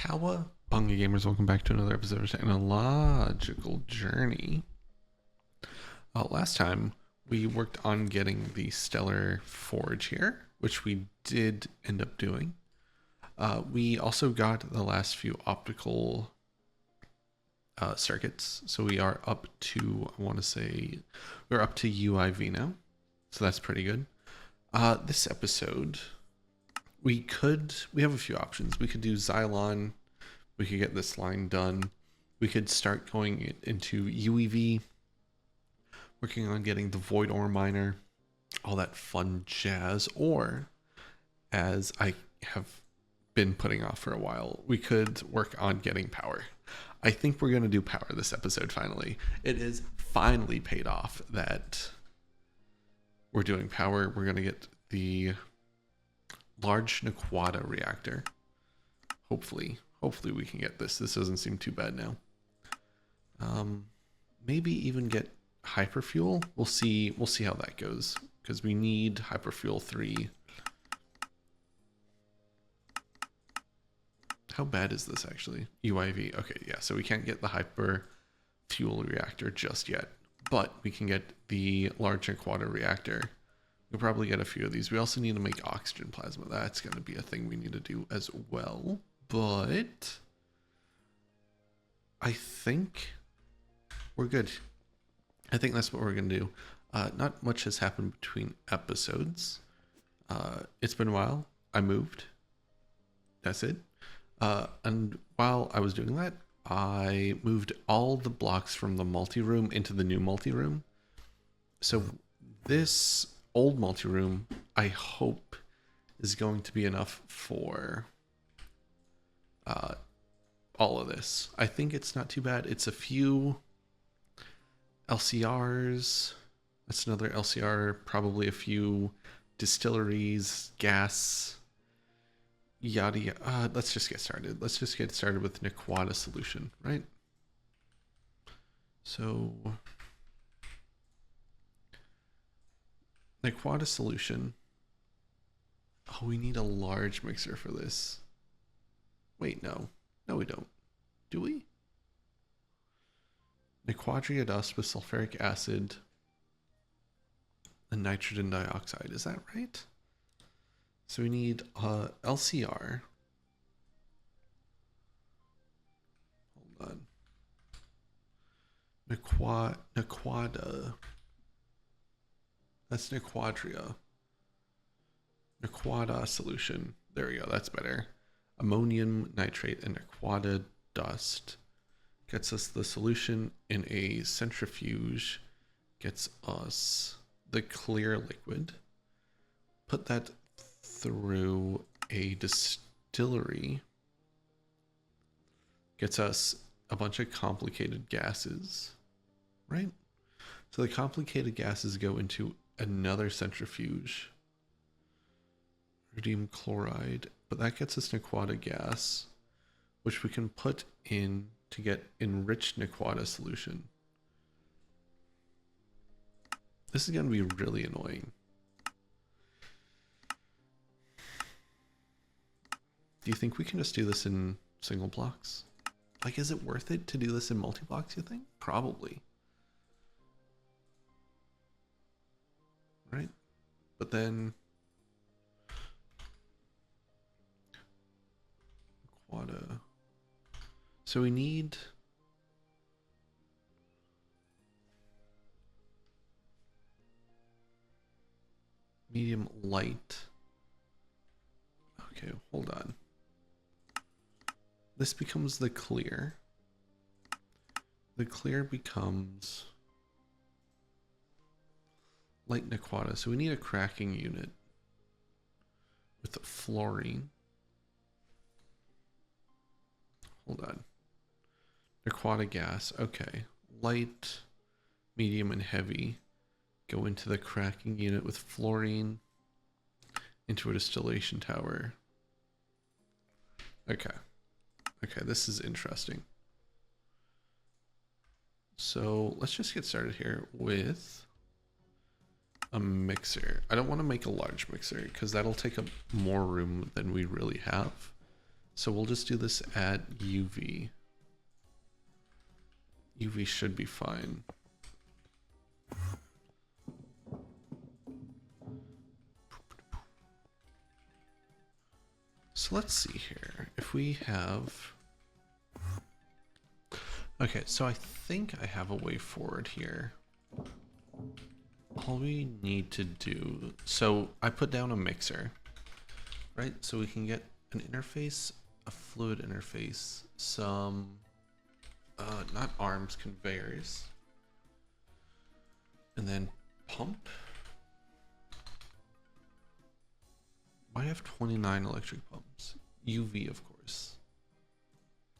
Cowabunga gamers, welcome back to another episode of Technological Journey. Last time we worked on getting the Stellar Forge here, which we did end up doing. We also got the last few optical circuits, so we are up to, I want to say, we're up to UIV now, so that's pretty good. This episode, we have a few options. We could do Xylon, we could get this line done, we could start going into UEV, working on getting the Void Ore Miner, all that fun jazz, or, as I have been putting off for a while, we could work on getting power. I think we're going to do power this episode finally. It is finally paid off that we're doing power. We're going to get the large Naquadah reactor. Hopefully we can get this. This doesn't seem too bad now. Maybe even get hyperfuel. We'll see how that goes, because we need hyperfuel 3. How bad is this actually? UIV. Okay, yeah, so we can't get the hyperfuel reactor just yet, but we can get the large Naquadah reactor. We'll probably get a few of these. We also need to make oxygen plasma. That's going to be a thing we need to do as well. But I think we're good. I think that's what we're going to do. Not much has happened between episodes. It's been a while. I moved. That's it. And while I was doing that, I moved all the blocks from the multi-room into the new multi-room. So this old multi-room, I hope, is going to be enough for all of this. I think it's not too bad. It's a few LCRs. That's another LCR. Probably a few distilleries, gas, yada yada. Let's just get started. Let's just get started with Naquadah solution, right? So Naquadah solution. Oh, we need a large mixer for this. Wait, no. No, we don't. Do we? Naquadah dust with sulfuric acid and nitrogen dioxide. Is that right? So we need LCR. Hold on. Naquadah. That's Naquadah. Naquadah solution. There we go. That's better. Ammonium nitrate and Naquadah dust gets us the solution in a centrifuge. Gets us the clear liquid. Put that through a distillery. Gets us a bunch of complicated gases, right? So the complicated gases go into another centrifuge, rhodium chloride, but that gets us Naquadah gas, which we can put in to get enriched Naquadah solution. This is going to be really annoying. Do you think we can just do this in single blocks? Like, is it worth it to do this in multi-blocks, you think? Probably. Right? But then Naquadah. So we need medium light. Okay, hold on. This becomes the clear. The clear becomes light Naquadah. So we need a cracking unit with fluorine. Hold on. Naquadah gas. Okay. Light, medium, and heavy go into the cracking unit with fluorine into a distillation tower. Okay. Okay, this is interesting. So let's just get started here with a mixer. I don't want to make a large mixer because that'll take up more room than we really have. So we'll just do this at UV. UV should be fine. So let's see here. If we have... Okay, so I think I have a way forward here. All we need to do... So I put down a mixer, right? So we can get an interface, a fluid interface, some... not arms, conveyors. And then pump. Might have 29 electric pumps. UV, of course.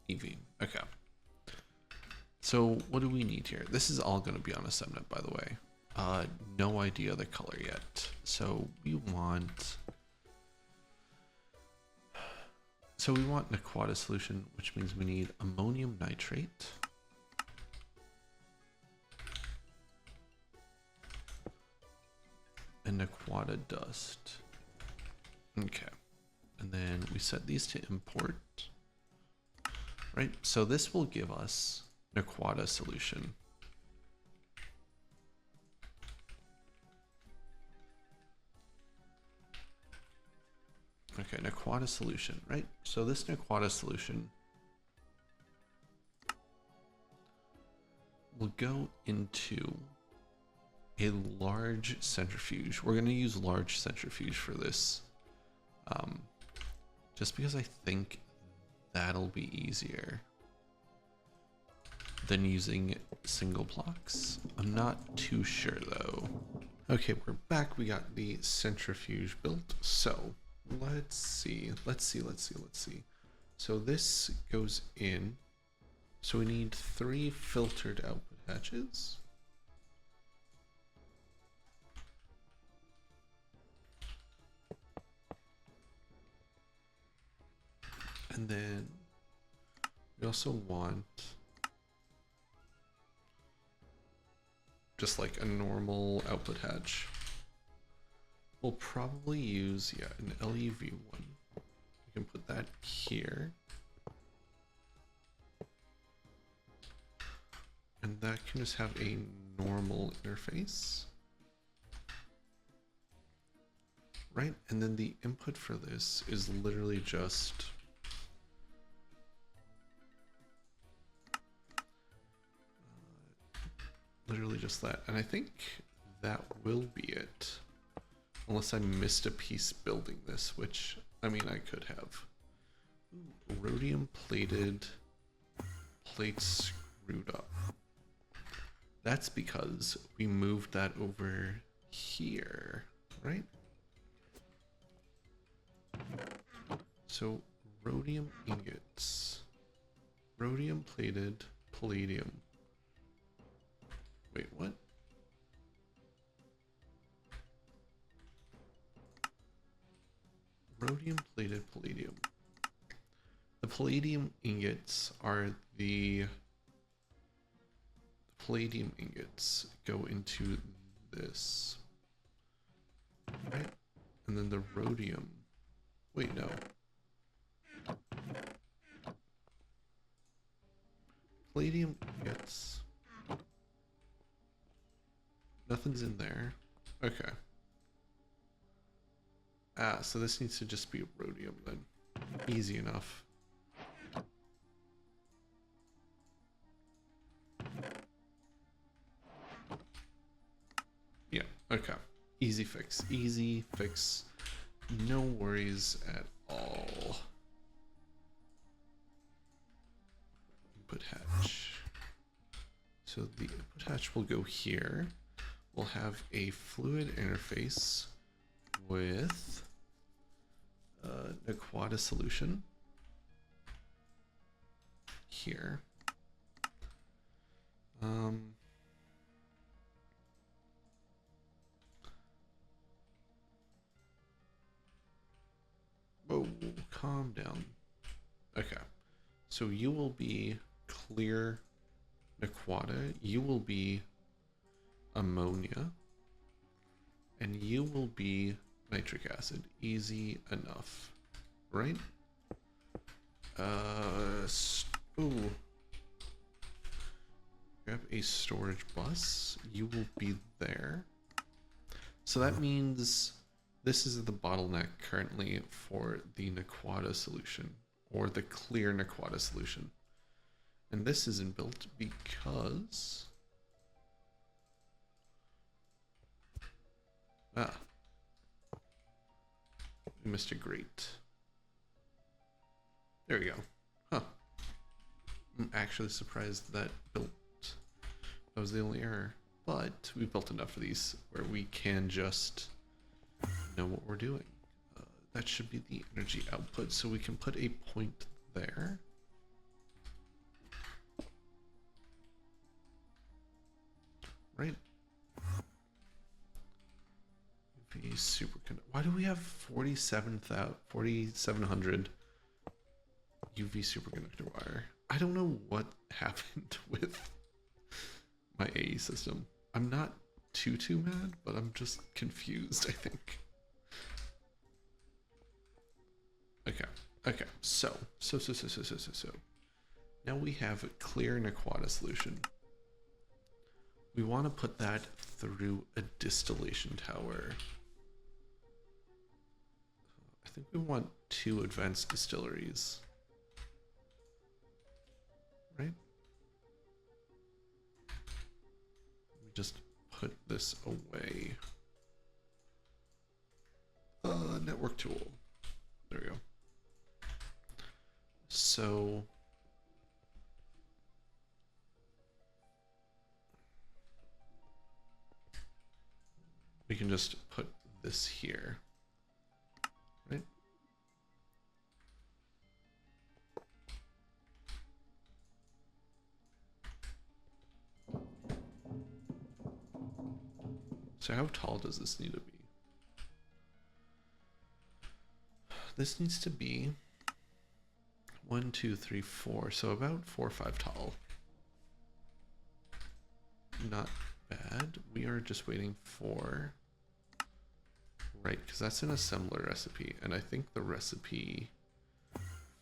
EV. Okay. So what do we need here? This is all going to be on a subnet, by the way. No idea the color yet. So we want Naquadah solution, which means we need ammonium nitrate. And Naquadah dust. Okay. And then we set these to import. Right? So this will give us Naquadah solution. Okay, Naquadah solution, right? So this Naquadah solution will go into a large centrifuge. We're going to use large centrifuge for this. Just because I think that'll be easier than using single blocks. I'm not too sure though. Okay, we're back. We got the centrifuge built. So let's see. So this goes in. So we need 3 filtered output hatches. And then we also want just like a normal output hatch. We'll probably use, yeah, an LUV one. We can put that here. And that can just have a normal interface. Right? And then the input for this is literally just that. And I think that will be it. Unless I missed a piece building this, which, I mean, I could have. Ooh, rhodium plated plates screwed up. That's because we moved that over here, right? So rhodium ingots, rhodium plated palladium. Wait, what? Rhodium plated palladium. The palladium ingots are the palladium ingots go into this, right? And then the rhodium, wait, no. Palladium ingots. Nothing's in there. Okay. Ah, so this needs to just be rhodium then. Easy enough. Yeah, okay. Easy fix. Easy fix. No worries at all. Input hatch. So the input hatch will go here. We'll have a fluid interface with Naquadah solution here. Whoa, calm down. Okay, so you will be clear Naquadah, you will be ammonia, and you will be nitric acid. Easy enough, right? Ooh. Grab a storage bus. You will be there. So that means this is the bottleneck currently for the Naquadah solution, or the clear Naquadah solution. And this isn't built because... we missed a grate. There we go. Huh. I'm actually surprised that built. That was the only error. But we built enough of these where we can just know what we're doing. That should be the energy output, so we can put a point there. Right. UV superconductor. Why do we have 4,700 UV superconductor wire? I don't know what happened with my AE system. I'm not too mad, but I'm just confused, I think. Okay. So. Now we have a clear Naquadah solution. We want to put that through a distillation tower. I think we want 2 advanced distilleries. Right? We just put this away. Network tool. There we go. So we can just put this here, right? So how tall does this need to be? This needs to be 1, 2, 3, 4. So about 4 or 5 tall. Not bad. We are just waiting for... Right, because that's an assembler recipe. And I think the recipe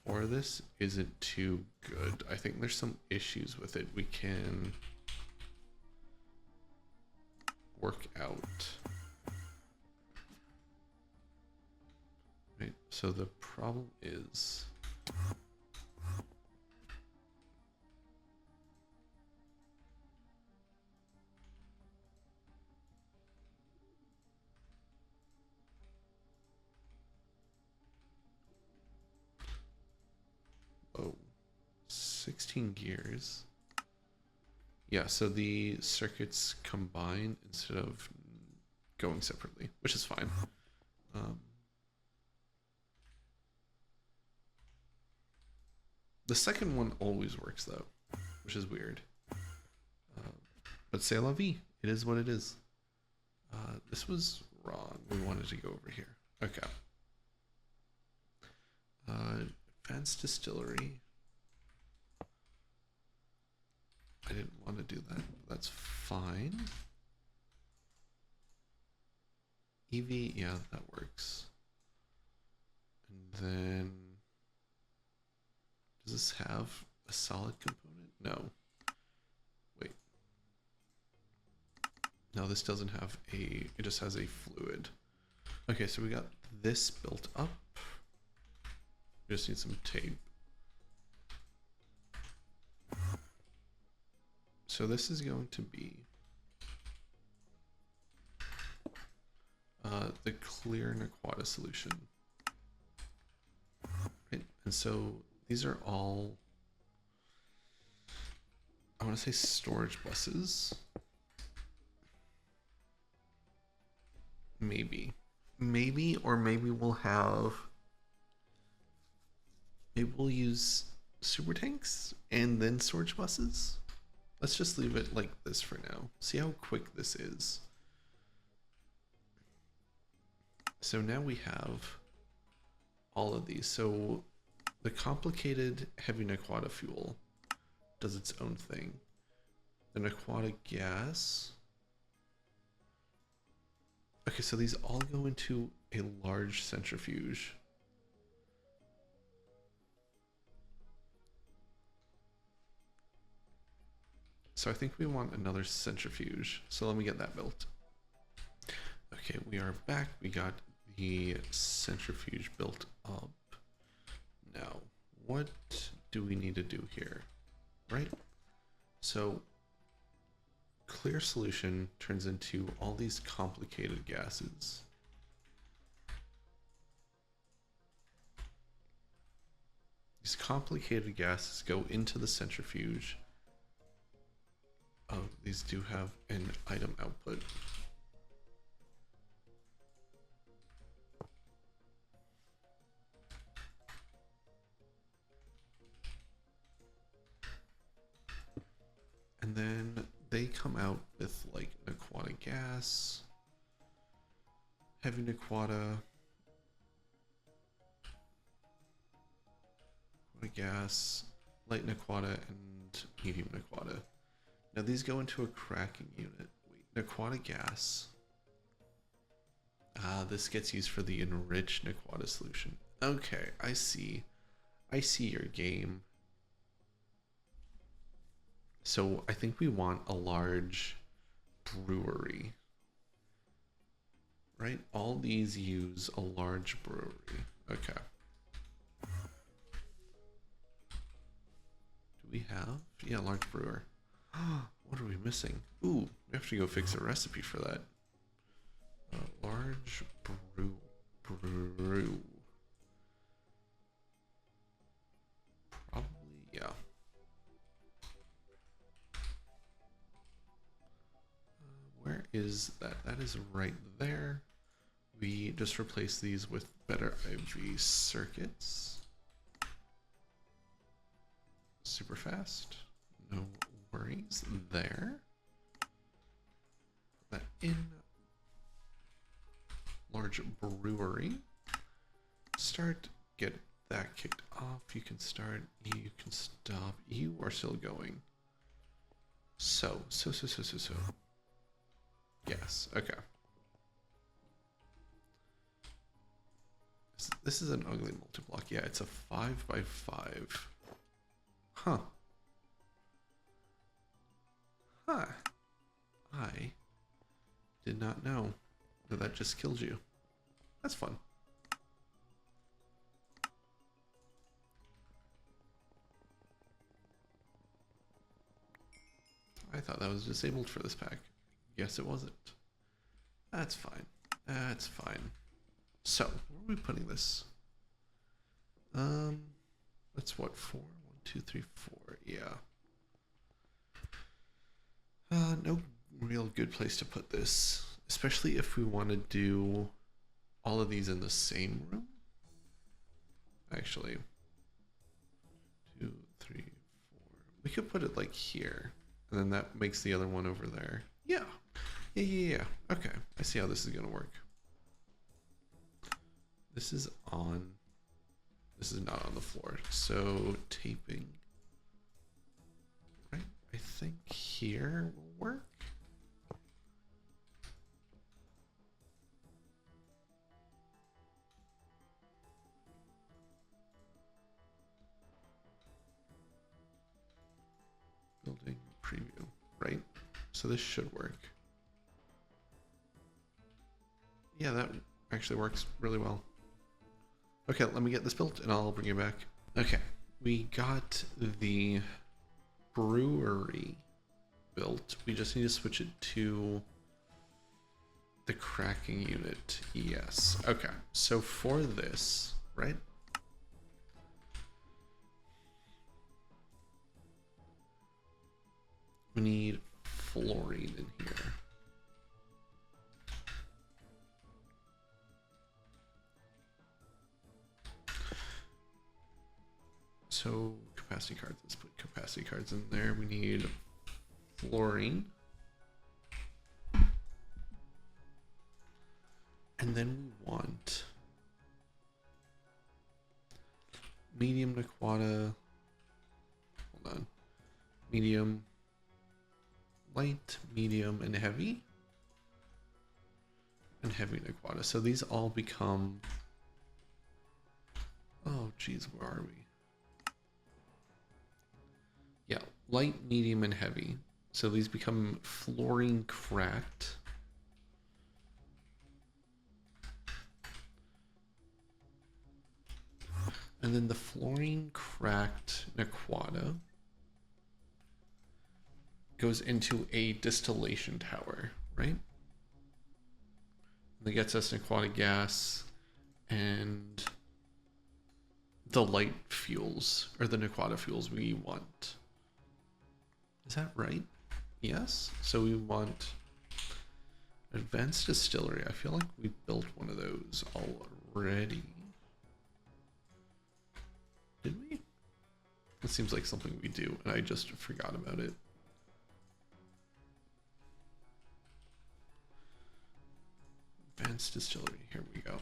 for this isn't too good. I think there's some issues with it we can work out. Right, so the problem is... Oh, 16 gears. Yeah, so the circuits combine instead of going separately, which is fine. The second one always works though, which is weird. But c'est la vie. It is what it is. This was wrong. We wanted to go over here. Okay. Advanced distillery. I didn't want to do that. That's fine. EV, yeah, that works. And then, does this have a solid component? No. Wait. No, this doesn't have a, it just has a fluid. Okay, so we got this built up. We just need some tape. So this is going to be the clear Naquadah solution. Right? And so these are all, I want to say storage buses. Maybe, or maybe we'll have, maybe we'll use super tanks and then storage buses. Let's just leave it like this for now. See how quick this is. So now we have all of these. So the complicated heavy Naquadah fuel does its own thing. The Naquadah gas. Okay, so these all go into a large centrifuge. So I think we want another centrifuge. So let me get that built. Okay, we are back. We got the centrifuge built up. Now, what do we need to do here? Right? So clear solution turns into all these complicated gases. These complicated gases go into the centrifuge. Oh, these do have an item output. And then they come out with like Naquadah gas, heavy Naquadah, gas, light Naquadah, and medium Naquadah. Now these go into a cracking unit. Wait, Naquadah gas. This gets used for the enriched Naquadah solution. Okay, I see. I see your game. So I think we want a large brewery. Right? All these use a large brewery. Okay. Do we have? Yeah, large brewer. What are we missing? Ooh, we have to go fix a recipe for that. Large brew. Probably, yeah. Where is that? That is right there. We just replace these with better IV circuits. Super fast. No worries there. Put that in. Large brewery. Start. Get that kicked off. You can start. You can stop. You are still going. So. Yes. Okay. This is an ugly multi-block. Yeah, it's a 5x5. Huh. Huh. I did not know that that just killed you. That's fun. I thought that was disabled for this pack. Yes, it wasn't. That's fine. That's fine. So, where are we putting this? That's what, 4? 1, 2, 3, 4. Yeah. No real good place to put this, especially if we want to do all of these in the same room. Actually, 2, 3, 4. We could put it like here, and then that makes the other one over there. Yeah. Yeah. Okay, I see how this is gonna work. This is on. This is not on the floor. So taping. Right. I think here will work. Building preview. Right. So this should work. Yeah, that actually works really well. Okay, let me get this built and I'll bring you back. Okay, we got the brewery built. We just need to switch it to the cracking unit. Yes. Okay, so for this, right? We need fluorine in here. So capacity cards, let's put capacity cards in there. We need fluorine. And then we want medium Naquadah. Hold on. Medium, light, medium, and heavy. And heavy Naquadah. So these all become... Oh, geez, where are we? Yeah, light, medium, and heavy. So these become fluorine cracked. And then the fluorine cracked Naquadah goes into a distillation tower, right? That gets us Naquadah gas and the light fuels, or the Naquadah fuels we want. Is that right? Yes. So we want advanced distillery. I feel like we built one of those already. Did we? It seems like something we do, and I just forgot about it. Advanced distillery. Here we go.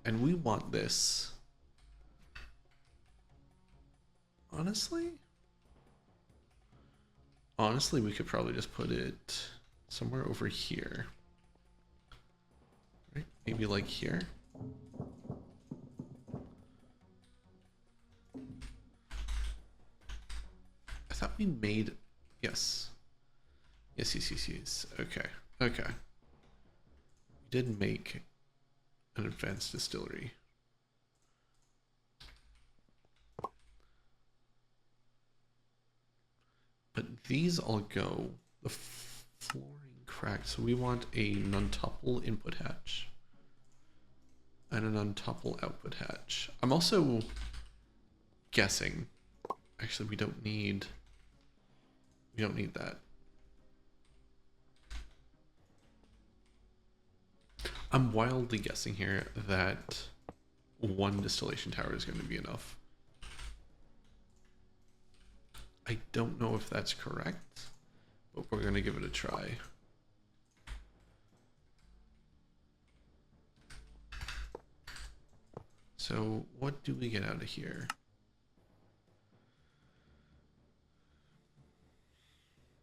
And we want this. Honestly, we could probably just put it somewhere over here. Right? Maybe like here. I thought we made, yes. Yes. Okay. We did make an advanced distillery. But these all go, the fluorine cracked, so we want a non-tuple input hatch and a non-tuple output hatch. I'm also guessing, actually we don't need that. I'm wildly guessing here that one distillation tower is going to be enough. I don't know if that's correct, but we're going to give it a try. So what do we get out of here?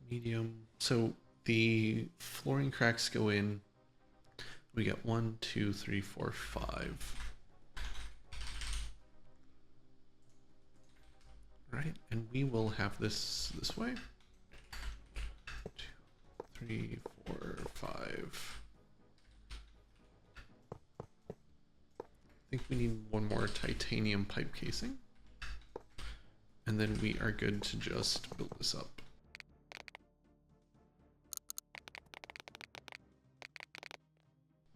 Medium. So the fluorine cracks go in. We get 1, 2, 3, 4, 5. Right, and we will have this way. 2, 3, 4, 5. I think we need one more titanium pipe casing. And then we are good to just build this up.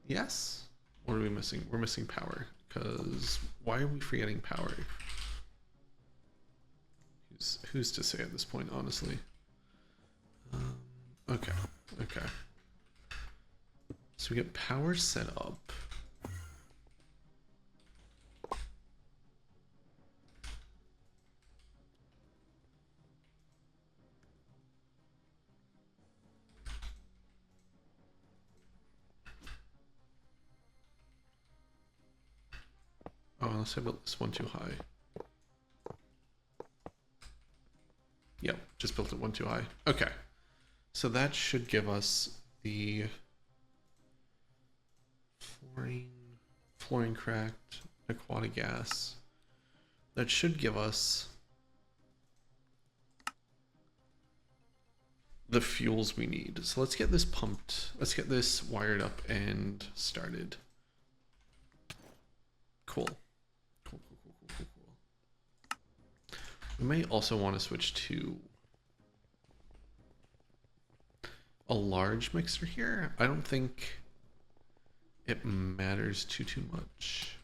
Yes? What are we missing? We're missing power. Because why are we forgetting power? Who's to say at this point, honestly? Okay. So we get power set up. Oh, unless I built this one too high. Yep, just built it one too high. Okay. So that should give us the fluorine cracked, Naquadah gas. That should give us the fuels we need. So let's get this pumped. Let's get this wired up and started. Cool. We may also want to switch to a large mixer here. I don't think it matters too much.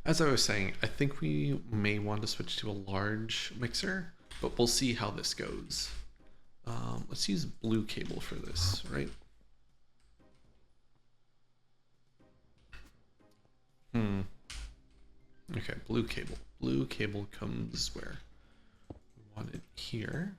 As I was saying, I think we may want to switch to a large mixer, but we'll see how this goes. Let's use blue cable for this, right? Okay, blue cable. Blue cable comes where? We want it here.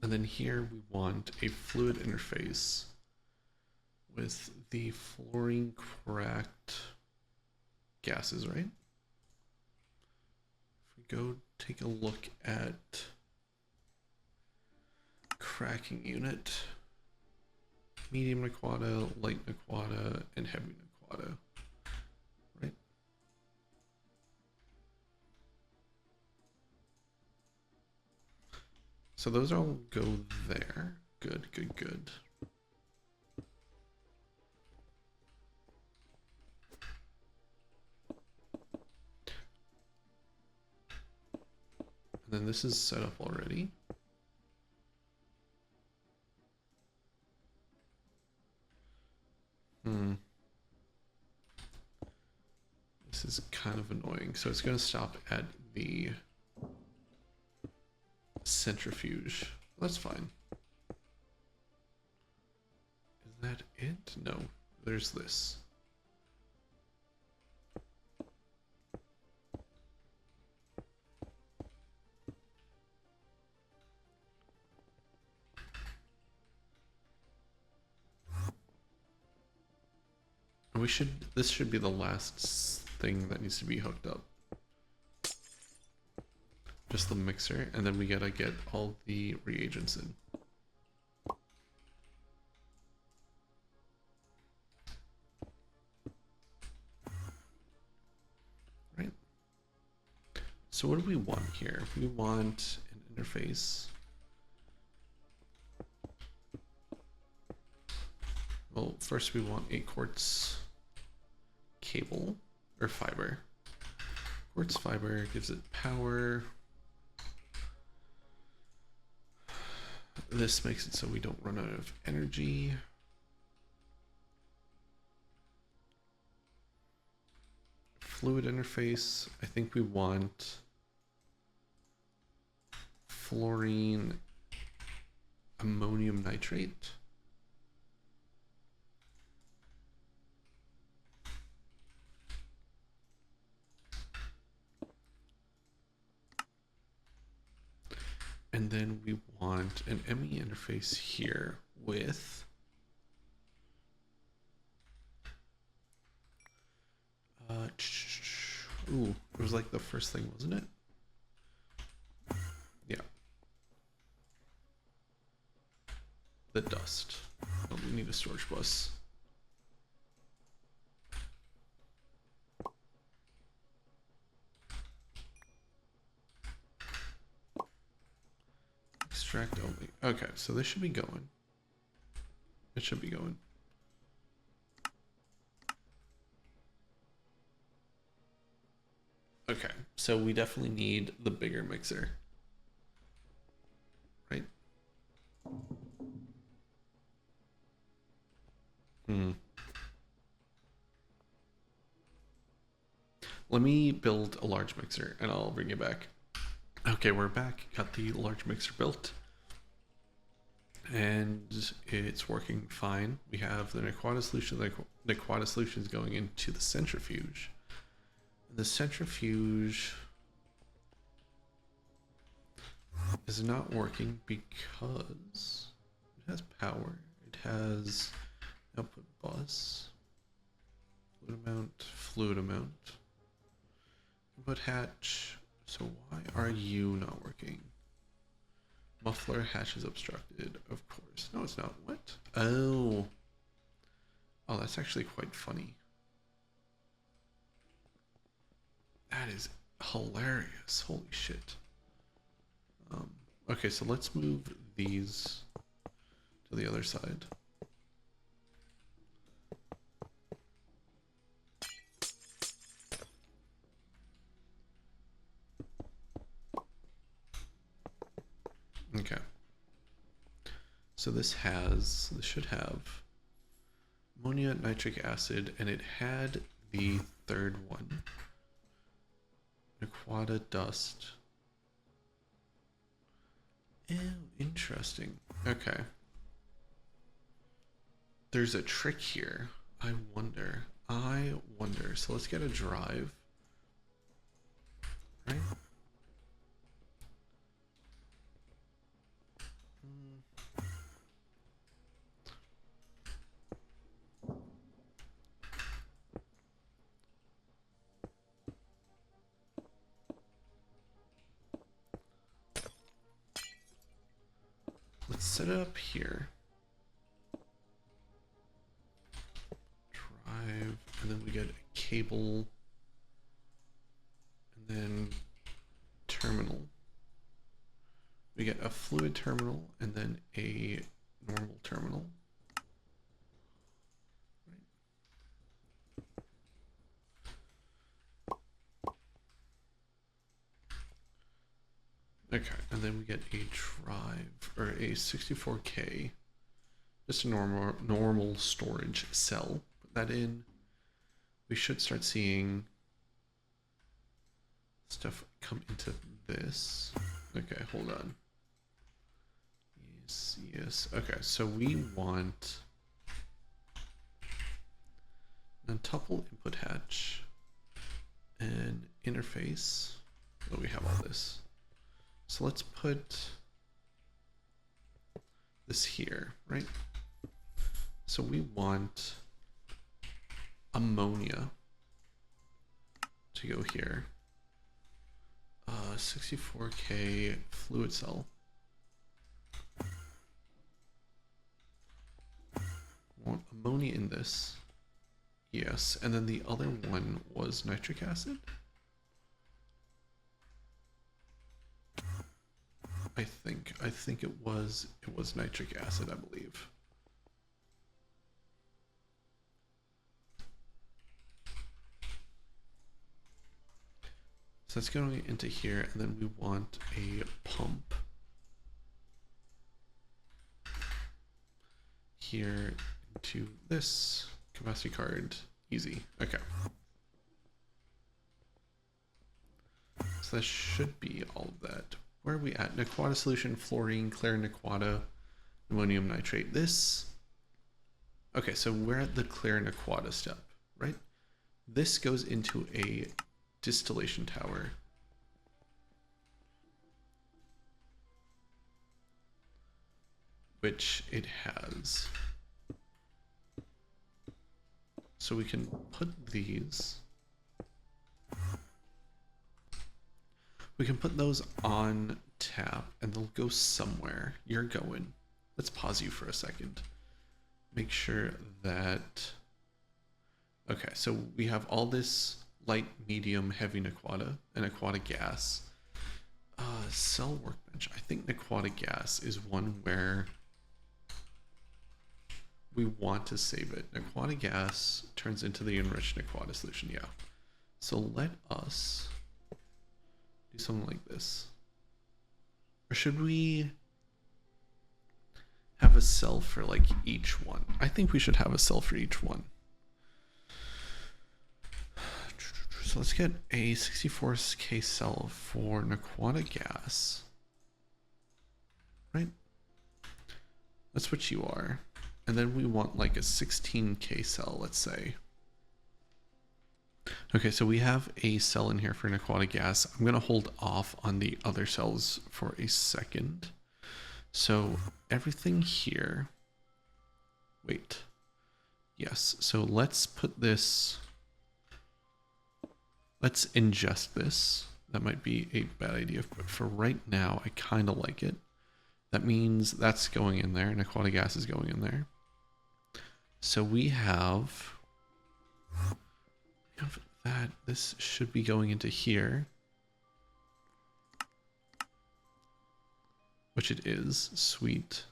And then here we want a fluid interface with the fluorine cracked gases, right? go take a look at cracking unit. Medium Naquadah, light Naquadah, and heavy Naquadah. Right? So those all go there. Good, good, good. And then this is set up already. This is kind of annoying. So it's going to stop at the centrifuge. That's fine. Is that it? No. There's this. This should be the last thing that needs to be hooked up. Just the mixer, and then we gotta get all the reagents in. Right. So what do we want here? We want an interface. Well, first we want a quartz cable or fiber. Quartz fiber gives it power. This makes it so we don't run out of energy. Fluid interface, I think we want fluorine ammonium nitrate. And then we want an ME interface here with ooh, it was like the first thing, wasn't it? Yeah. The dust. Oh, we need a storage bus. Extract only. Okay, so this should be going. It should be going. Okay, so we definitely need the bigger mixer. Right? Let me build a large mixer and I'll bring it back. Okay, we're back. Got the large mixer built. And it's working fine. We have the Naquadah solution. The Naquadah solution is going into the centrifuge. The centrifuge is not working because it has power. It has output bus, fluid amount, input hatch. So why are you not working? Muffler hatch is obstructed, of course. No, it's not. What? Oh. Oh, that's actually quite funny. That is hilarious. Holy shit. Okay, so let's move these to the other side. Okay. So this should have ammonia, nitric acid, and it had the third one. Naquadah dust. Ew, interesting. Okay. There's a trick here. I wonder. So let's get a drive. Right? let's set it up here. Drive, and then we get a cable, and then terminal. We get a fluid terminal and then a normal terminal. Okay, and then we get a drive or a 64K, just a normal storage cell. Put that in. We should start seeing stuff come into this. Okay, hold on. Yes. Okay, so we want a tuple input hatch and interface. Oh, we have all this. So let's put this here, right? So we want ammonia to go here. 64K fluid cell. Want ammonia in this. Yes, and then the other one was nitric acid. I think it was nitric acid, I believe. So that's going into here, and then we want a pump here into this capacity card. Easy. Okay. So that should be all of that. Where are we at? Naquadah solution, fluorine, clear Naquadah, ammonium nitrate. This. Okay, so we're at the clear Naquadah step, right? This goes into a distillation tower. Which it has. So we can put these. We can put those on tap and they'll go somewhere. You're going. Let's pause you for a second. Make sure that. Okay, so we have all this light, medium, heavy Naquadah and Naquadah gas. Cell workbench. I think Naquadah gas is one where we want to save it. Naquadah gas turns into the enriched Naquadah solution. Yeah. So let us do something like this. Or should we have a cell for like each one? I think we should have a cell for each one. So let's get a 64K cell for Naquadah gas. Right? That's what you are. And then we want like a 16K cell, let's say. Okay, so we have a cell in here for Naquadah gas. I'm going to hold off on the other cells for a second. So everything here. Wait. Yes, so let's put this. Let's ingest this. That might be a bad idea, but for right now, I kind of like it. That means that's going in there. Naquadah gas is going in there. So we have that. This should be going into here, which it is. Sweet.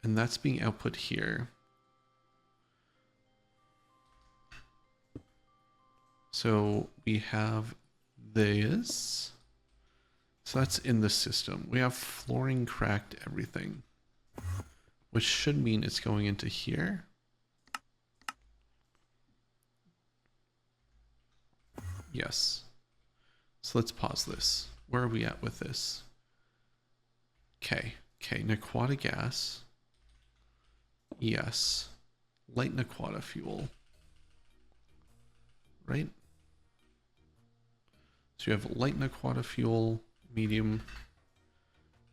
And that's being output here. So we have this. So that's in the system. We have fluorine cracked everything, which should mean it's going into here. Yes. So let's pause this. Where are we at with this? Okay. Okay. Naquadah gas. Yes. Light Naquadah fuel. Right? So you have light Naquadah fuel, medium,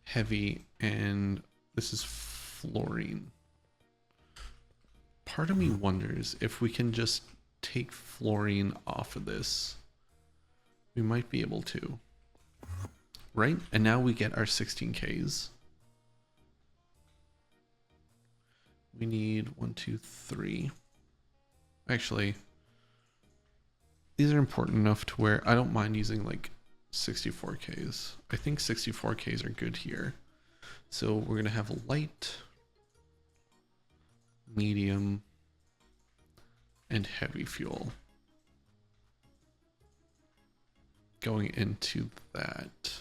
heavy, and this is fluorine. Part of me wonders if we can just take fluorine off of this. We might be able to. Right? And now we get our 16Ks. We need 1, 2, 3. Actually, these are important enough to where I don't mind using like 64Ks. I think 64Ks are good here. So we're going to have a light, medium, and heavy fuel going into that.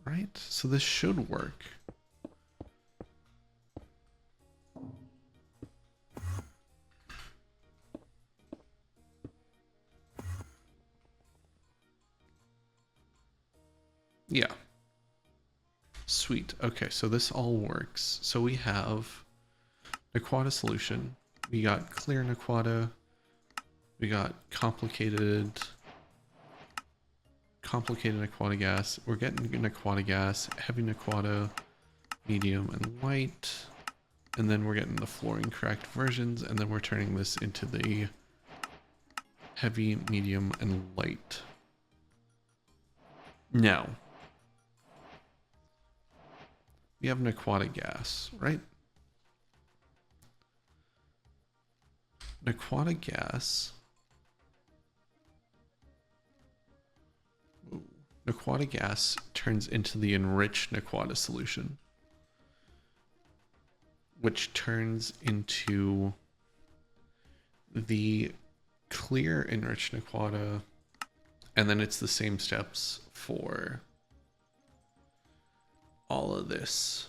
Right? So this should work. Yeah. Sweet. Okay, so this all works. So we have Naquadah solution. We got clear Naquadah. We got complicated Naquadah gas. We're getting Naquadah gas, heavy Naquadah, medium, and light. And then we're getting the fluorine cracked versions, and then we're turning this into the heavy, medium, and light. Now, we have Naquadah gas, right? Naquadah gas. Naquadah gas turns into the enriched Naquadah solution, which turns into the clear enriched Naquadah, and then it's the same steps for all of this.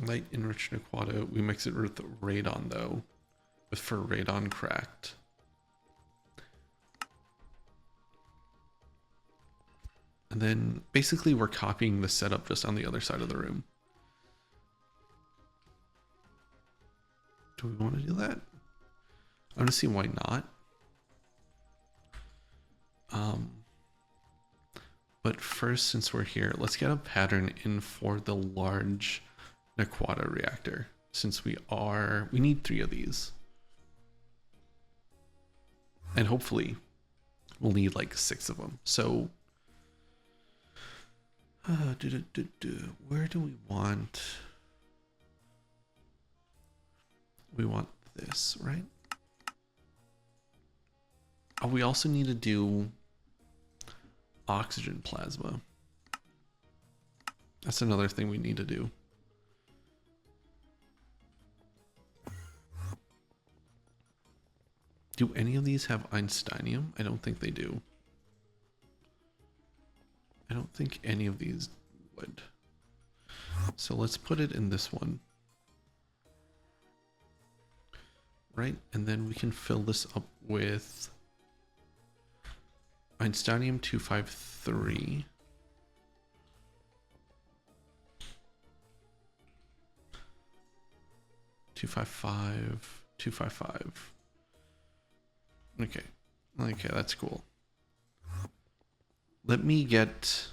Light enriched Naquadah, we mix it with radon though, for radon cracked. And then basically we're copying the setup just on the other side of the room. Do we want to do that? I want to see why not. But first, since we're here, let's get a pattern in for the large Naquadah reactor. Since we need 3 of these. And hopefully we'll need like 6 of them. So where do we want? We want this, right? Oh, we also need to do oxygen plasma. That's another thing we need to do. Do any of these have Einsteinium? I don't think they do. I don't think any of these would. So let's put it in this one. Right, and then we can fill this up with Einsteinium 253. $255. Okay, that's cool. Let me get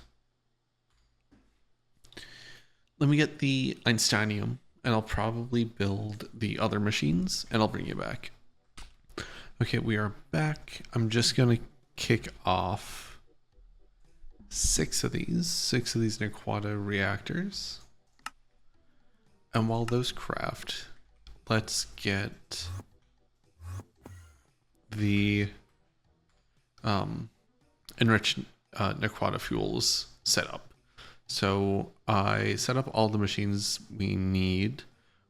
the Einsteinium, and I'll probably build the other machines, and I'll bring you back. Okay, we are back. I'm just gonna kick off 6 of these Naquadah reactors. And while those craft, let's get the enriched Naquadah fuels set up. So I set up all the machines we need.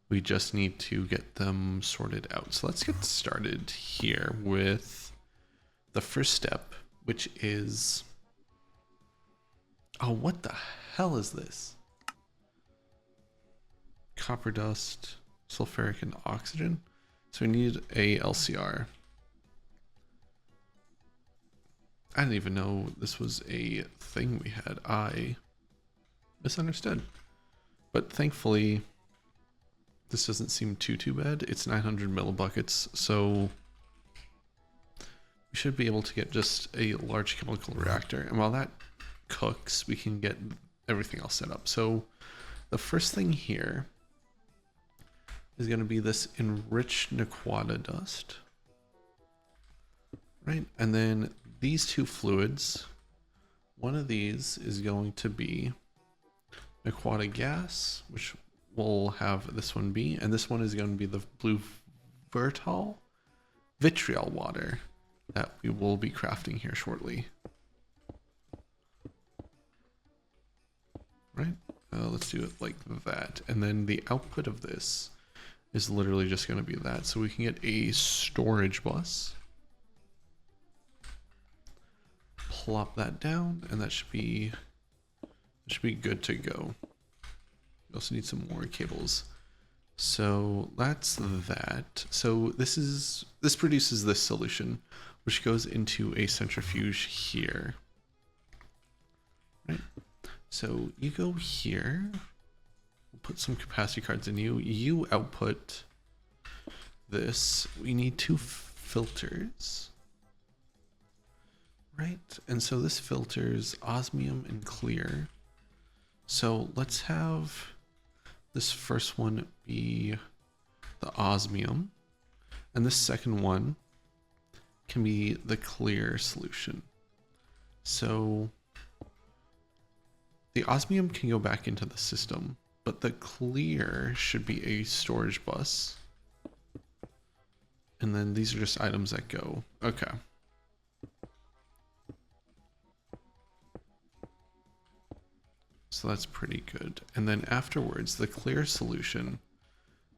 We just need to get them sorted out. So let's get started here with the first step, which is... Oh, what the hell is this? Copper dust, sulfuric, and oxygen. So we need a LCR. I didn't even know this was a thing we had. I misunderstood. But thankfully, this doesn't seem too bad. It's 900 millibuckets, so we should be able to get just a large chemical reactor. And while that cooks, we can get everything else set up. So the first thing here is going to be this enriched Naquadah dust. Right? And then these 2 fluids, one of these is going to be Naquadah gas, which will have this one be, and this one is going to be the blue vitriol water that we will be crafting here shortly. Right? Let's do it like that. And then the output of this is literally just going to be that. So we can get a storage bus. Plop that down, and that should be good to go. We also need some more cables. So that's that. So this produces this solution, which goes into a centrifuge here. Right? So you go here, we'll put some capacity cards in you. You output this. We need 2 filters. Right? And so this filters osmium and clear. So let's have this first one be the osmium, and this second one can be the clear solution. So the osmium can go back into the system, but the clear should be a storage bus. And then these are just items that go. Okay. So that's pretty good. And then afterwards, the clear solution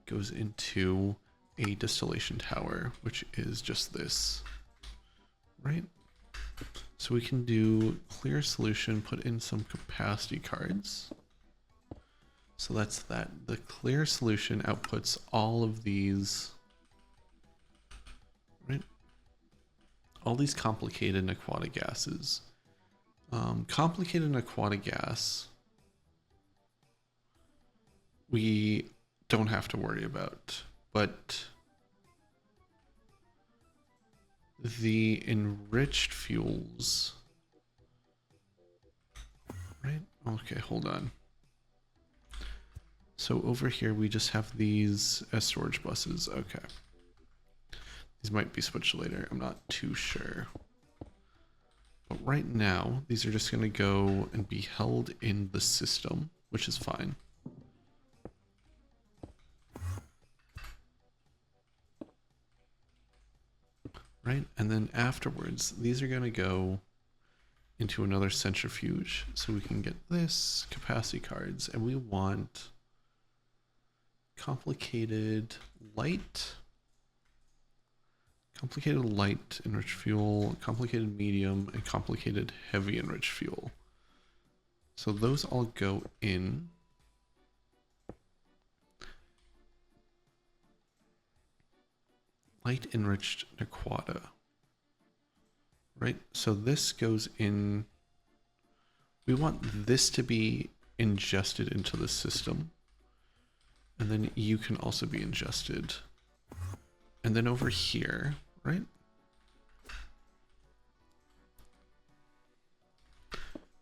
goes into a distillation tower, which is just this, right? So we can do clear solution, put in some capacity cards. So that's that. The clear solution outputs all of these, right? All these complicated Naquadah gases. Complicated Naquadah gas, we don't have to worry about, but the enriched fuels, right? Okay, hold on. So over here, we just have these as storage buses. Okay. These might be switched later. I'm not too sure. But right now, these are just going to go and be held in the system, which is fine. Right? And then afterwards, these are going to go into another centrifuge. So we can get this capacity cards, and we want complicated light enriched fuel, complicated medium, and complicated heavy enriched fuel. So those all go in. Light enriched Naquadah. Right? So this goes in. We want this to be ingested into the system. And then you can also be ingested. And then over here, right?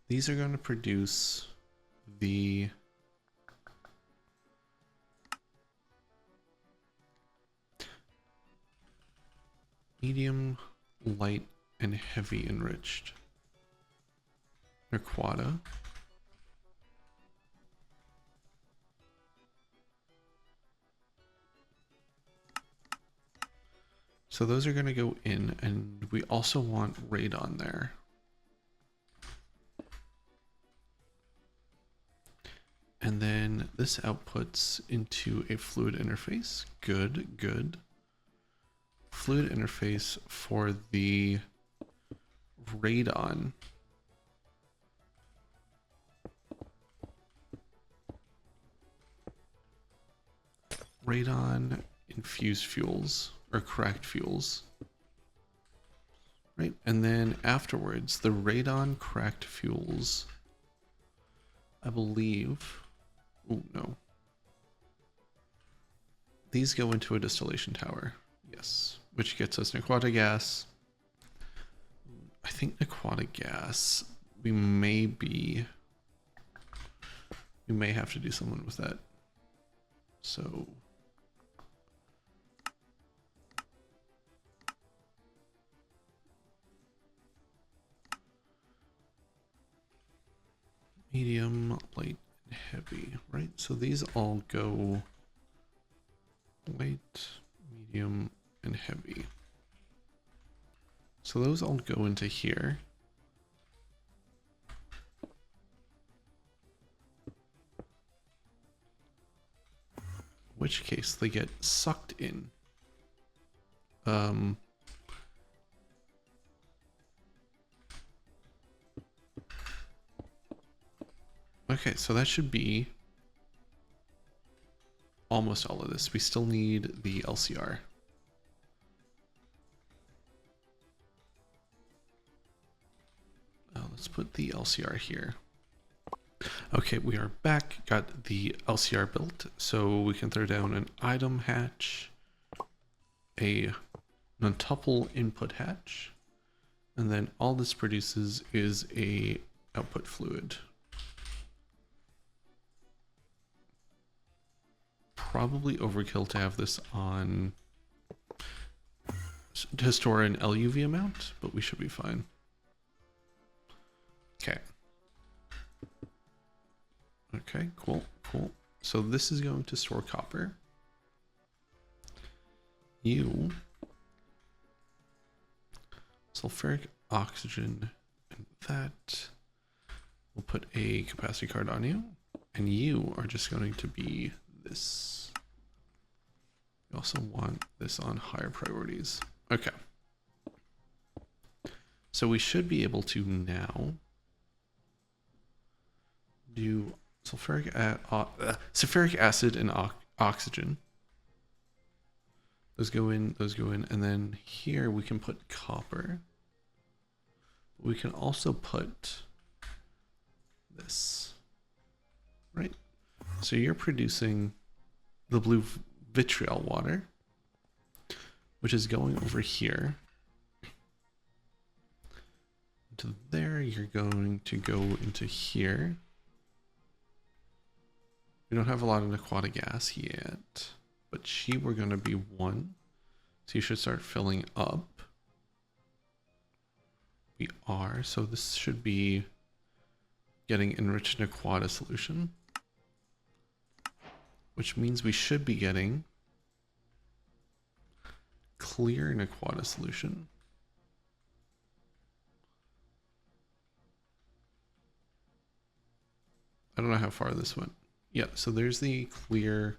These are going to produce the medium, light, and heavy enriched Naquadah. So those are going to go in, and we also want radon there. And then this outputs into a fluid interface. Good, good. Fluid interface for the radon. Radon infused fuels, or cracked fuels. Right? And then afterwards, the radon cracked fuels, I believe. Oh, no. These go into a distillation tower. Yes. Which gets us Naquadah gas. I think Naquadah gas, we may have to do something with that. So medium, light, and heavy, right? So these all go light, medium, and heavy. So those all go into here. In which case they get sucked in. Okay, so that should be almost all of this. We still need the LCR. Let's put the LCR here. Okay, we are back. Got the LCR built, so we can throw down an item hatch, a non-tuple input hatch, and then all this produces is a output fluid. Probably overkill to have this on to store an LUV amount, but we should be fine. Okay. Okay, cool. So this is going to store copper. Sulfuric oxygen, and that. We'll put a capacity card on you, and you are just going to be this. We also want this on higher priorities. Okay. So we should be able to now do sulfuric acid and oxygen. Those go in, and then here we can put copper. We can also put this, right? So you're producing the blue vitriol water, which is going over here. To there, you're going to go into here. We don't have a lot of Naquadah gas yet, but we're going to be 1. So you should start filling up. We are, so this should be getting enriched Naquadah solution, which means we should be getting clear Naquadah solution. I don't know how far this went. Yeah, so there's the clear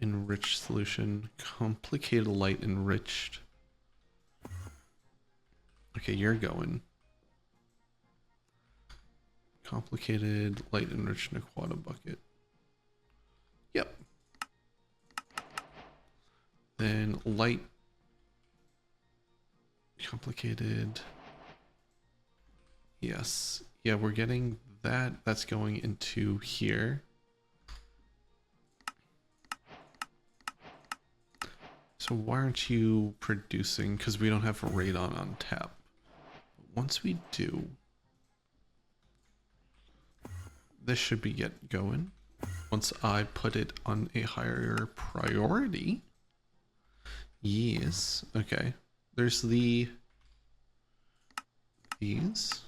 enriched solution, complicated light enriched. Okay, you're going. Complicated light enriched Naquadah bucket. Yep. Then light complicated. Yes. Yeah, we're getting that. That's going into here. So why aren't you producing? Because we don't have a radon on tap. Once we do, this should be going. Once I put it on a higher priority. Yes. Okay. There's these. And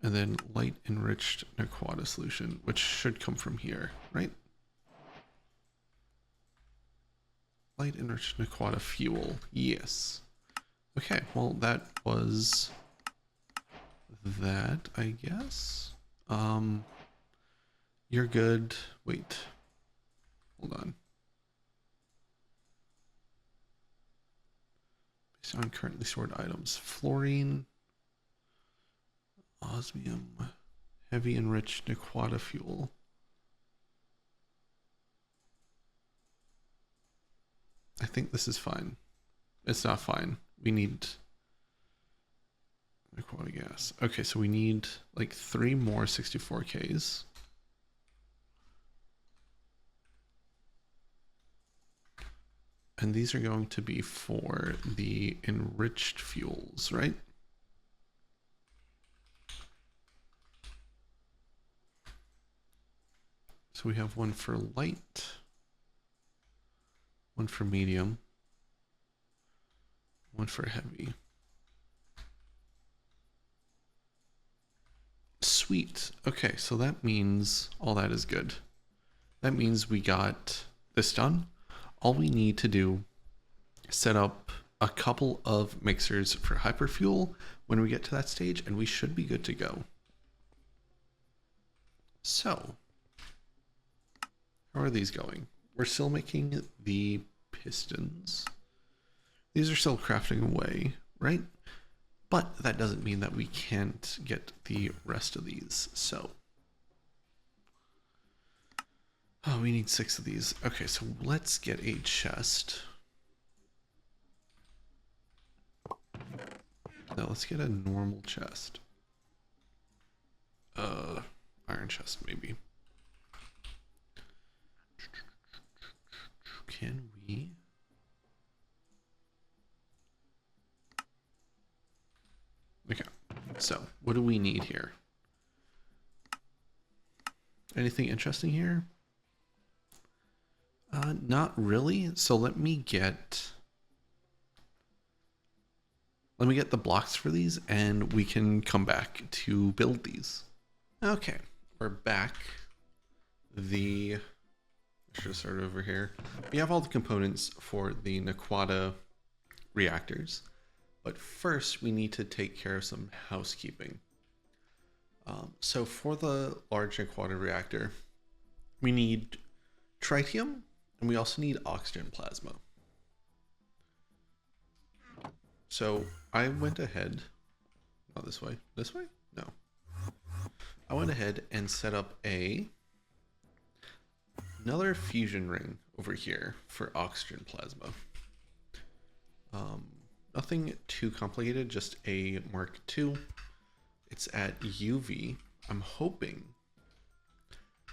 then light enriched Naquadah solution, which should come from here, right? Light enriched Naquadah fuel. Yes. Okay, well that was that, I guess. You're good. Wait. Hold on. Based on currently stored items. Fluorine, osmium, heavy enriched Naquadah fuel. I think this is fine. It's not fine. We need Naquadah gas. Okay, so we need like 3 more 64Ks. And these are going to be for the enriched fuels, right? So we have one for light, one for medium, one for heavy. Sweet. Sweet. Okay, so that means all that is good. That means we got this done. All we need to do is set up a couple of mixers for hyperfuel when we get to that stage, and we should be good to go. So, how are these going? We're still making the pistons. These are still crafting away, right? But that doesn't mean that we can't get the rest of these. So, oh, we need 6 of these. Okay, so let's get a chest. No, let's get a normal chest. Iron chest maybe. Can we? Okay, so what do we need here? Anything interesting here? Not really. So let me get the blocks for these and we can come back to build these. Okay, we're back. I should have started over here. We have all the components for the Naquadah reactors, but first we need to take care of some housekeeping. So for the large Naquadah reactor, we need tritium and we also need oxygen plasma. So I went ahead, not this way, no. I went ahead and set up another fusion ring over here for oxygen plasma. Nothing too complicated, just a Mark II. It's at UV. I'm hoping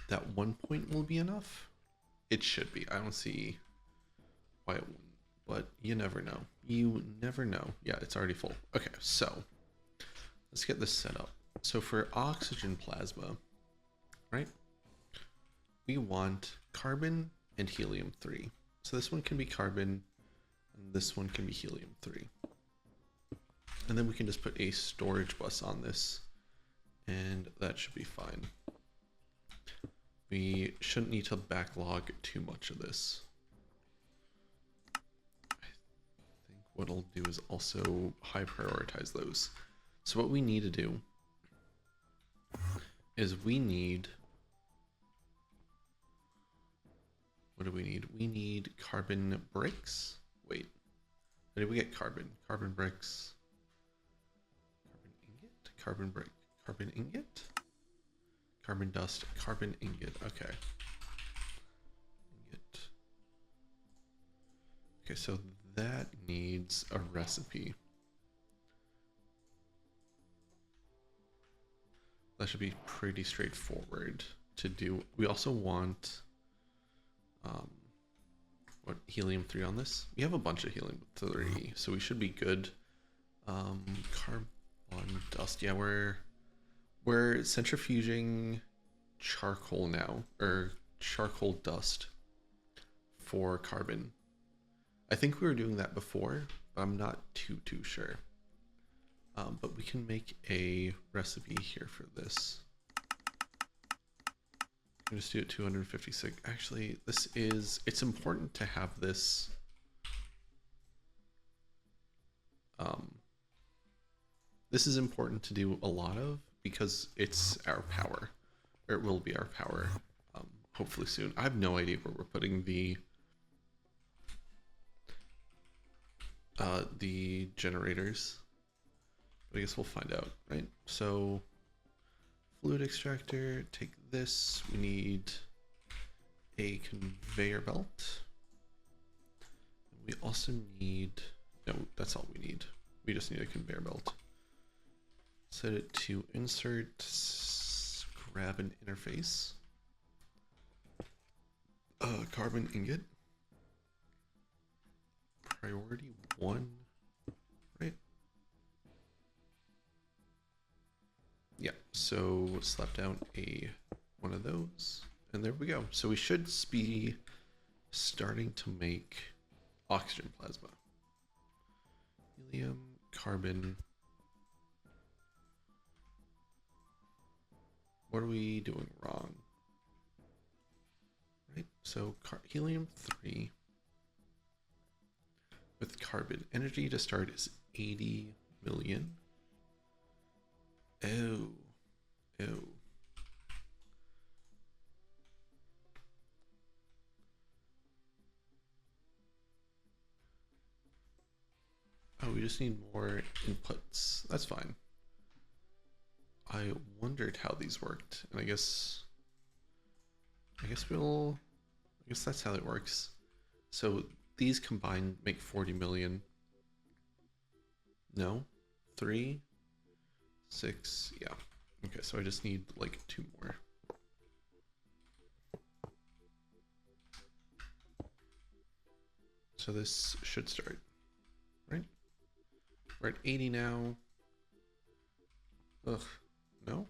that 1 point will be enough. It should be. I don't see why it wouldn't, but you never know. You never know. Yeah, it's already full. Okay, so let's get this set up. So for oxygen plasma, right, we want carbon and helium-3. So this one can be carbon, and this one can be helium-3. And then we can just put a storage bus on this, and that should be fine. We shouldn't need to backlog too much of this. I think what I'll do is also high prioritize those. So what we need to do is we need, what do we need? We need carbon bricks. Wait, how did we get carbon? Carbon bricks, carbon ingot, carbon brick, carbon ingot, carbon dust, carbon ingot. Okay. Ingot. Okay, so that needs a recipe. That should be pretty straightforward to do. We also want what, helium-3 on this? We have a bunch of helium-3, so we should be good. Carbon dust. Yeah, we're centrifuging charcoal now, or charcoal dust for carbon. I think we were doing that before, but I'm not too sure. But we can make a recipe here for this. I'll just do it 256. Actually, it's important to have this. This is important to do a lot of because it's our power, or it will be our power, hopefully soon. I have no idea where we're putting the generators. I guess we'll find out, right? So fluid extractor, take this. We need a conveyor belt. We also need, no, that's all we need. We just need a conveyor belt. Set it to insert, grab an interface. Carbon ingot. Priority 1, right? Yeah, so slap down one of those, and there we go. So we should be starting to make oxygen plasma. Helium, carbon. what are we doing wrong? Right, so helium-3 with carbon. Energy to start is 80 million. Oh, oh. Oh, we just need more inputs. That's fine. I wondered how these worked, and I guess that's how it works. So these combined make 40 million. No? 3? 6? Yeah. Okay, so I just need like 2 more. So this should start, right? We're at 80 now. Ugh, no?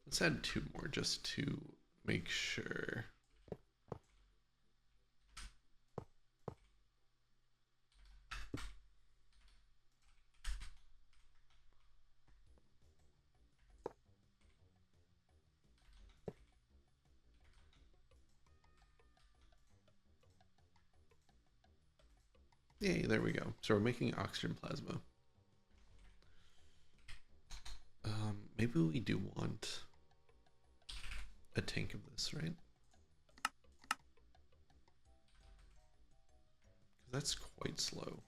Let's add 2 more just to make sure. Yay, there we go. So we're making oxygen plasma. Maybe we do want a tank of this, right? Because that's quite slow.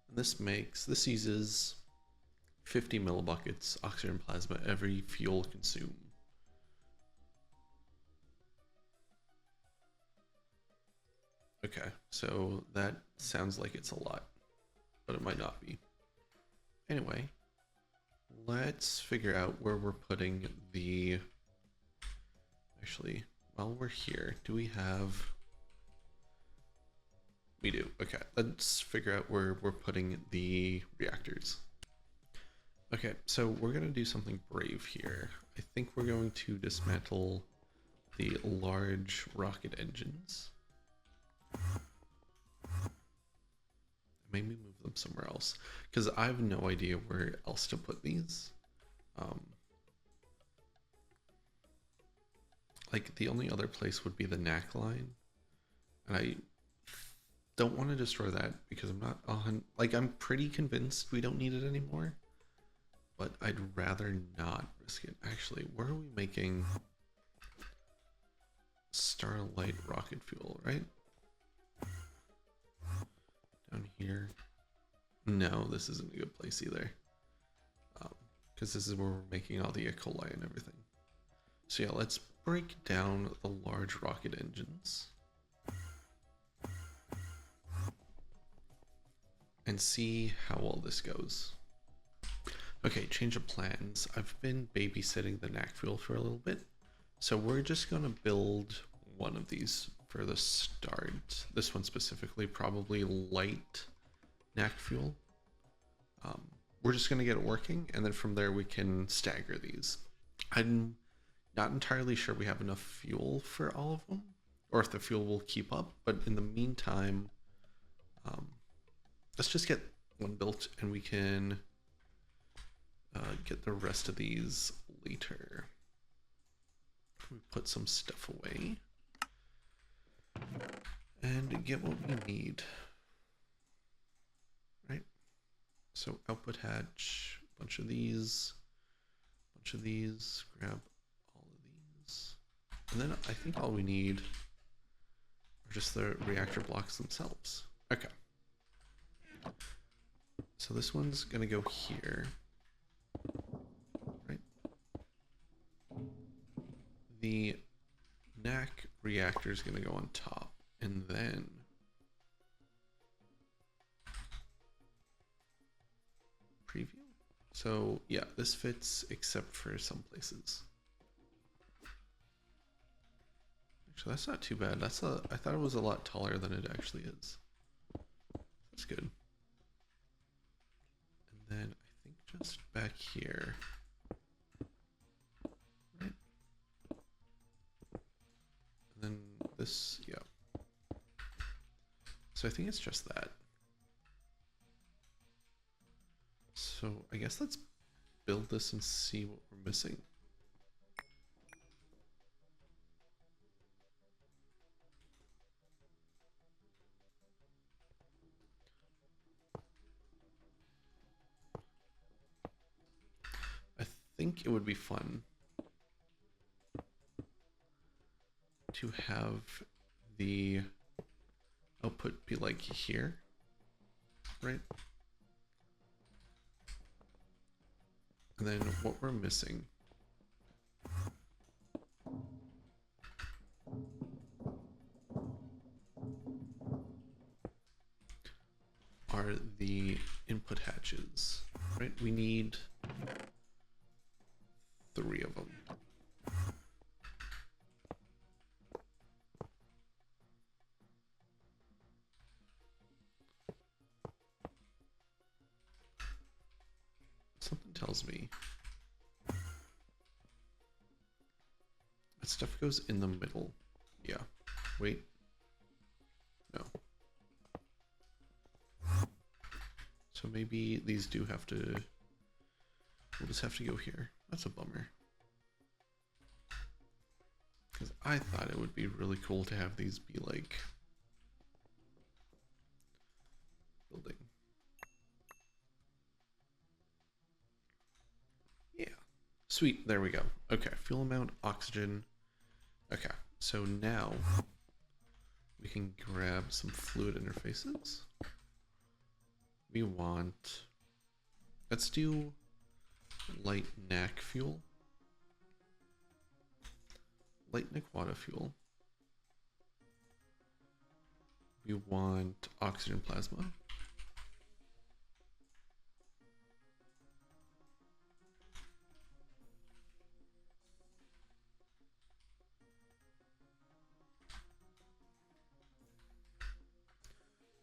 And this uses 50 millibuckets oxygen plasma every fuel consumed. Okay, so that sounds like it's a lot, but it might not be. Anyway, let's figure out where we're putting the... Actually, while we're here, do we have... We do. Okay, let's figure out where we're putting the reactors. Okay, so we're going to do something brave here. I think we're going to dismantle the large rocket engines. Maybe move them somewhere else, because I have no idea where else to put these. Like the only other place would be the NAC line, and I don't want to destroy that because I'm not on, like, I'm pretty convinced we don't need it anymore, but I'd rather not risk it. Actually, where are we making Starlight rocket fuel, right? Down here. No, this isn't a good place either, because this is where we're making all the E. coli and everything. So yeah, let's break down the large rocket engines and see how well this goes. Okay, change of plans. I've been babysitting the NAC fuel for a little bit, so we're just gonna build one of these for the start. This one specifically, probably light NAC fuel. We're just gonna get it working, and then from there we can stagger these. I'm not entirely sure we have enough fuel for all of them, or if the fuel will keep up, but in the meantime, let's just get one built and we can get the rest of these later. We put some stuff away and get what we need, right? So output hatch, bunch of these, grab all of these. And then I think all we need are just the reactor blocks themselves. Okay. So this one's gonna go here, right? The NAC reactor is gonna go on top, and then preview. So yeah, this fits except for some places. Actually, that's not too bad. I thought it was a lot taller than it actually is. That's good. And then I think just back here, this? Yeah. So I think it's just that. So I guess let's build this and see what we're missing. I think it would be fun to have the output be like here, right? And then what we're missing are the input hatches, right? We need 3 of them. Something tells me that stuff goes in the middle. Yeah. Wait. No. So maybe these do have to... We'll just have to go here. That's a bummer. Because I thought it would be really cool to have these be like... building. Yeah. Sweet. There we go. Okay. Fuel amount, oxygen. Okay. So now we can grab some fluid interfaces. We want... Let's do light NAC fuel. Light Naquadah fuel. We want oxygen plasma.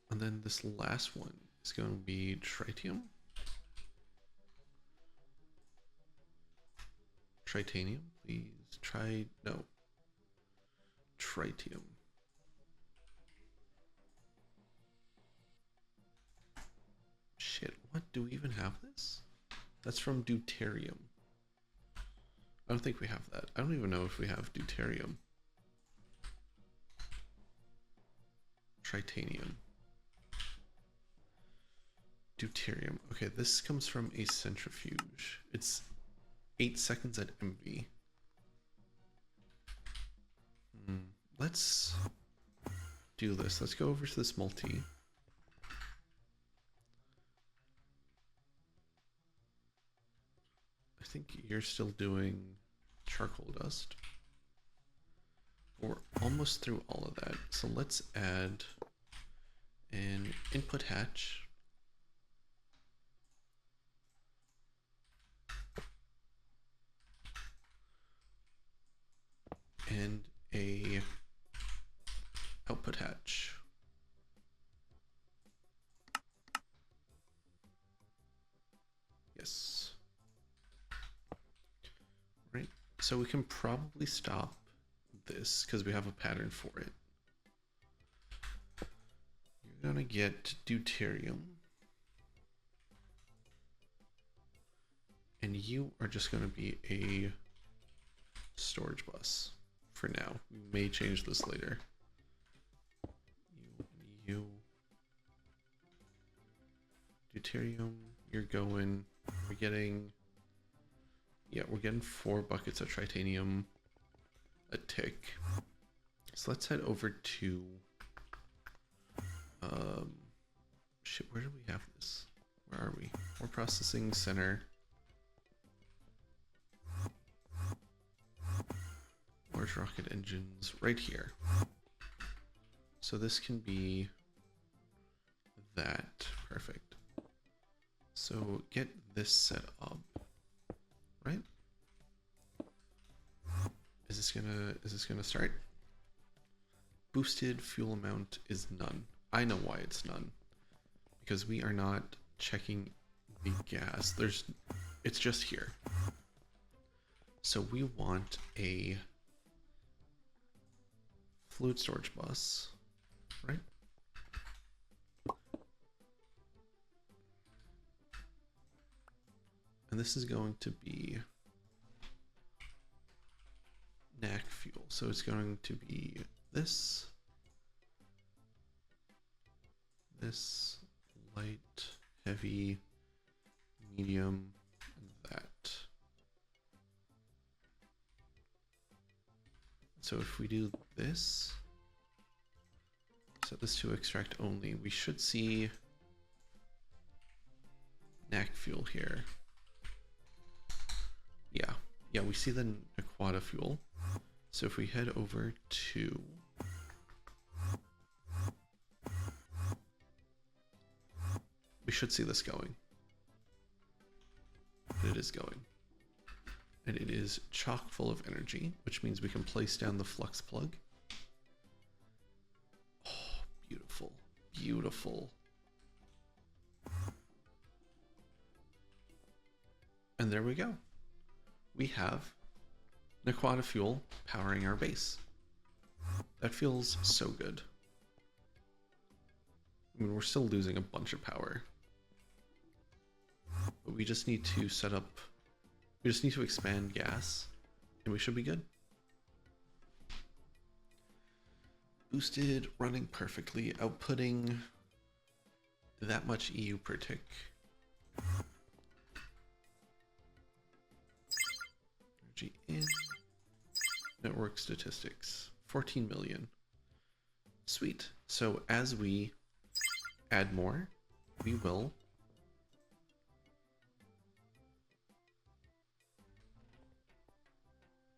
And then this last one is going to be tritium. Tritanium, please. No. Tritium. Shit, what? Do we even have this? That's from deuterium. I don't think we have that. I don't even know if we have deuterium. Tritanium. Deuterium. Okay, this comes from a centrifuge. It's 8 seconds at MV. Let's do this. Let's go over to this multi. I think you're still doing charcoal dust. We're almost through all of that. So let's add an input hatch. And a output hatch. Yes. Right. So we can probably stop this because we have a pattern for it. You're gonna get deuterium. And you are just gonna be a storage bus for now. We may change this later. You. Deuterium, you're going, we're getting, yeah, we're getting 4 buckets of tritanium a tick. So let's head over to, shit, where do we have this? Where are we? We're processing center. Large rocket engines right here. So this can be that. Perfect. So get this set up, right? Is this gonna start? Boosted fuel amount is none. I know why it's none. Because we are not checking the gas. It's just here. So we want a fluid storage bus, right? And this is going to be NAC fuel. So it's going to be this, light, heavy, medium, and that. So if we do this, set this to extract only, we should see NAC fuel here. Yeah, we see the Naquadah fuel. So if we head over to we should see this going. It is going. And it is chock full of energy, which means we can place down the flux plug. Oh, beautiful, beautiful. And there we go. We have Naquadah fuel powering our base. That feels so good. I mean, we're still losing a bunch of power. But we just need to set up, we just need to expand gas, and we should be good. Boosted, running perfectly, outputting that much EU per tick. Energy in. Network statistics, 14 million. Sweet. So as we add more, we will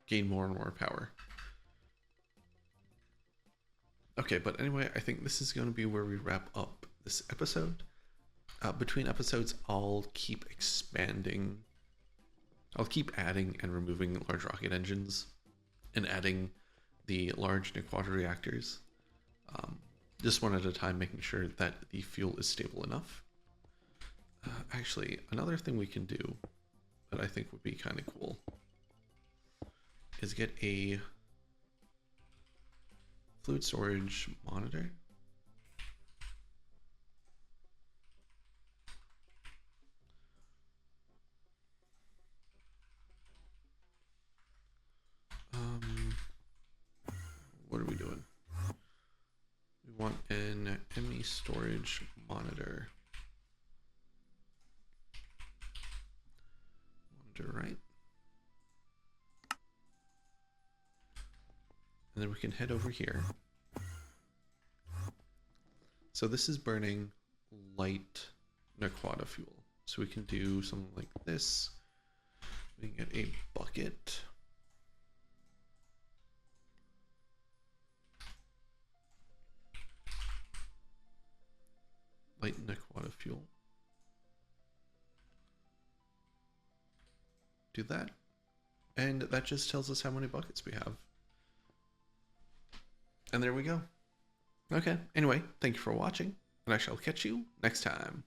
gain more and more power. Okay, but anyway, I think this is going to be where we wrap up this episode. Between episodes, I'll keep expanding. I'll keep adding and removing large rocket engines and adding the large Naquadah reactors. Just one at a time, making sure that the fuel is stable enough. Actually, another thing we can do that I think would be kind of cool is get a fluid storage monitor. What are we doing? We want an ME storage monitor. Right? And then we can head over here. So this is burning light Naquadah fuel. So we can do something like this. We can get a bucket. Light Naquadah fuel. Do that. And that just tells us how many buckets we have. And there we go. Okay, anyway, thank you for watching, and I shall catch you next time.